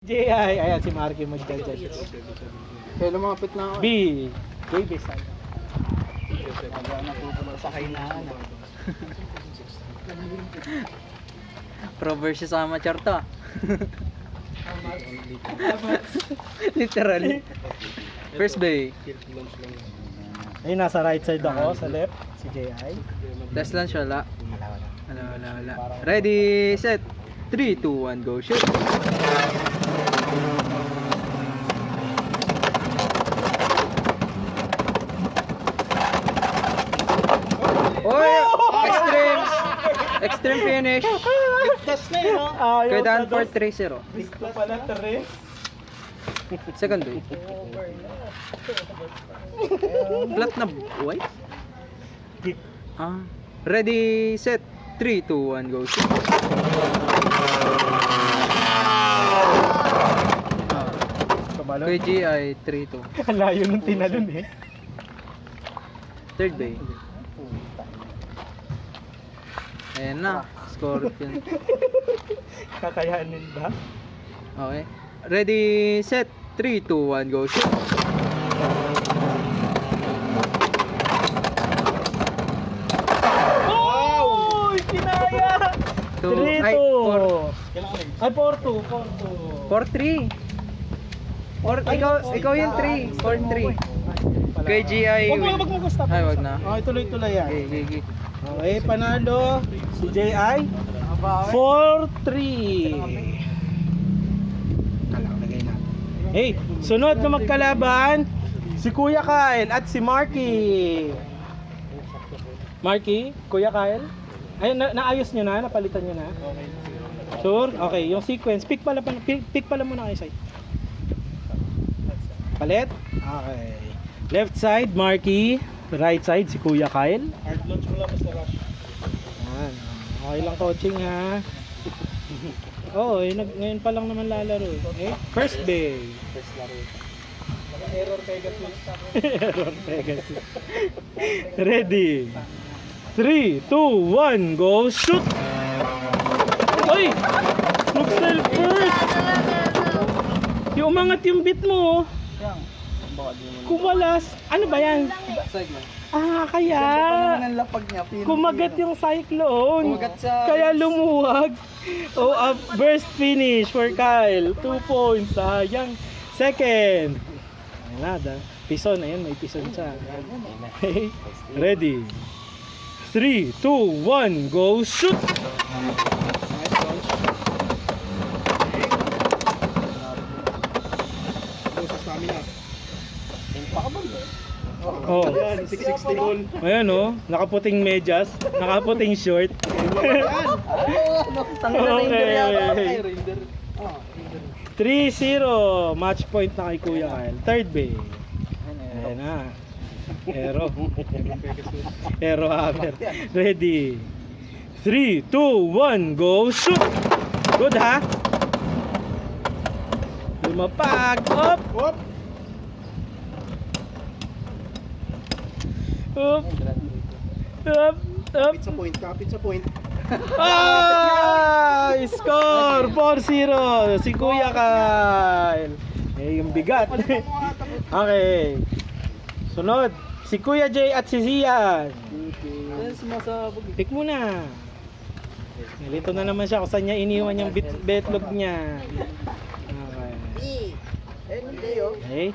JI, ayan si Marky mag-judge. Kaya lumapit na ako. B, baby side. Sakay na. Pro versus amateur to. Literally. First bay. Ayun, nasa right side ako, sa left, si JI. Test lunch wala. Wala. Ready, set. 3, 2, 1, go shoot. Oy! Extreme finish. Ligtas na yun, no? Kailangan for 3-0. Gusto pala, 3. Second bay. Flat na white? Ready, set. 3, 2, 1, go shoot. Kay GI, 3-2. Ang layo nung tinalon eh. Third bay. Ayan na, Scorpion. Kakayanin ba? Okay. Ready, set. 3, 2, 1, go shoot. Oh! Kinaya! 3-2. Ay, Ay, 4-2. 4-3. Ikaw yung 3. 4-3. Kay GI. Wag mo stop. Ay, wag na. Okay, tuloy-tuloy yan. Okay. Okay, panalo si JI 4-3. Lagay natin. Hey, sunod na magkalaban si Kuya Kyle at si Marky. Marky, Kuya Kyle. Ay, naayos nyo na, napalitan nyo na. Sure? Okay, yung sequence, pick pala muna kayo side. Palit? Okay. Left side, Marky. Right side, si Kuya Kyle. Hard launch mo lang, Mr. Rush. Yan. Okay lang coaching ha. Oo, ngayon pa lang naman lalaro. Okay? First bay. First laro. Error Pegasus. Error Pegasus. Ready. 3, 2, 1, go shoot! Oy! Mag-self first! Yung umangat yung beat mo. Kumalas. Ano ba yan? Segment. Kaya Ang lapag niya. kumagat yung cyclone. Kumagat sa- Kaya lumuwag. Oh, burst finish for Kyle. 2 points. Sayang. Second. Nada. Pison. Ayun, may pison siya. Okay. Ready. 3, 2, 1, go shoot! Oh. 660 goal. Ayan oh, nakaputing medyas, nakaputing short. Okay. 3-0, match point na kay Kuya Kyle. Third bay. Ayan na. Aero hammer. Ready. 3, 2, 1, go shoot! Good ha? Lumapag. Up! Whoop! Up! Up! Up! Kapit sa point. Score! 4-0! Si Kuya Kyle. Yung bigat. Okay. Sunod. Si Kuya Jay at si Zian. Pick muna. Nalito na naman siya kung saan niya iniwan yung betlog niya. Okay.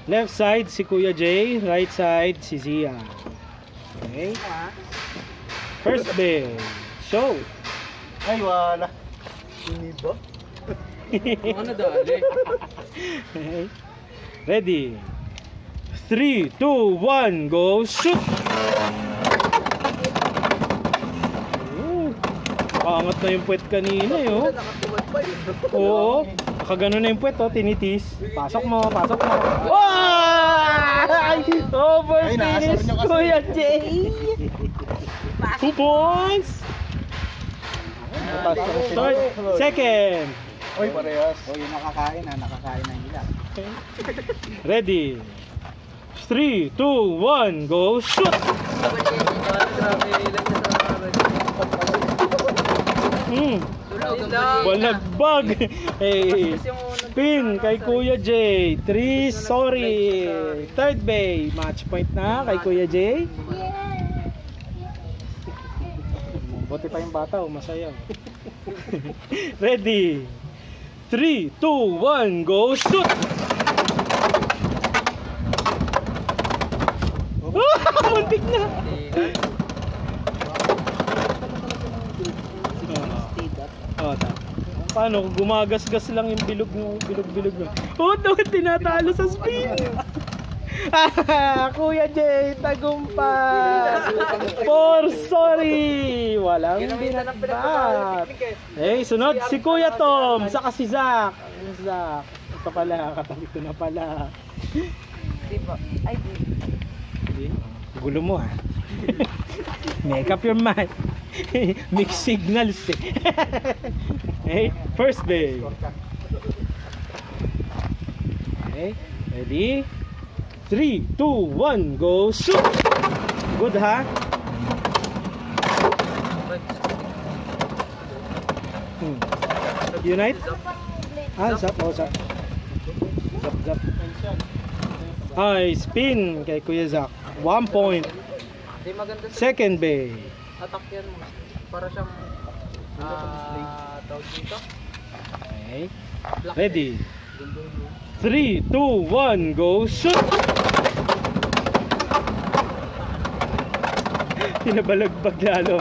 Left side si Kuya Jay. Right side si Zian. Okay. First base. Show. Ay, wala. Hindi ba? Ano dali? Okay. Ready. 3, 2, 1, go shoot! Paangat na yung puwet kanina yun. Oo. Nakagano na yung puwet oh, tinitis. Pasok mo. Ay! Over finish, Kuya Jay! 2 points! Third, second. Oy, parehas. Oy, nakakain ng ilan. Ready. 3, 2, 1, go shoot! Balagbag. Hey, spin kay Kuya J. 3, sorry. Third bay. Match point na kay Kuya J. Buti pa yung bata, masaya. Ready? 3, 2, 1, go shoot! Muntik na! Paano? Gumagasgas lang yung bilog mo. Oh, no, tinatalo sa spin! Kuya J, tagumpay! Sorry! Walang binatbat. Hey, sunod si Kuya Tom, saka si Zach. Zach, ito pala, katabi ko na pala. Di. Gulo mo ha. Make up your mind. Mixed signals eh. Hey, first base. Okay, ready? 3, 2, 1, go shoot! Good ha? Unite? Zap. Zap. Ay, spin kay Kuya Zach. 1 point. Second base. Attack yan mo. Para siyang tawag dito. Okay. Ready? 3, 2, 1, go shoot! Pinabalagbag lalo.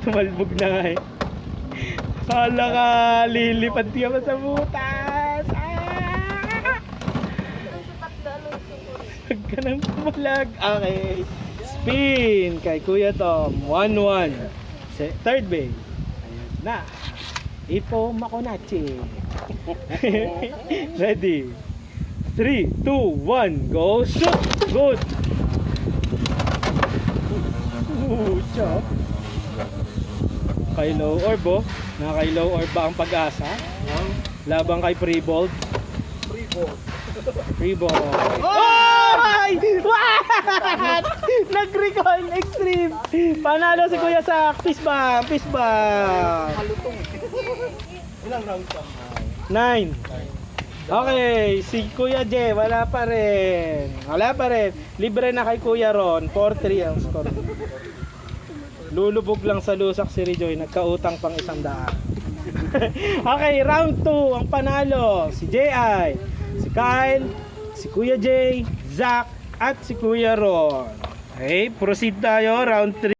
Tumalbog na nga eh. Hala ka, lilipad ka pa sa butas. Huwag ka nang pumalag. Okay. Spin kay Kuya Tom. 1-1. Third base. Ayan na. Ipo Makonachi. Ready? 3, 2, 1, go shoot! Good! Chop. Kay low orb oh. Kay low orb ba ang pag-asa? Labang kay Freebold. Freebold. Ay! What? Nag-recoil extreme. Panalo si Kuya Sak. Peace bomb. Ilang rounds pa? 9. Okay, si Kuya J, wala pa rin. Libre na kay Kuya Ron, 4-3 ang score. Lulubog lang sa lusak si Rejoy, nagkautang pang 100. Okay, round 2, ang panalo, si J.I., si Kyle, si Kuya J, Zach, at si Kuya Ron. Okay, proceed tayo, round 3.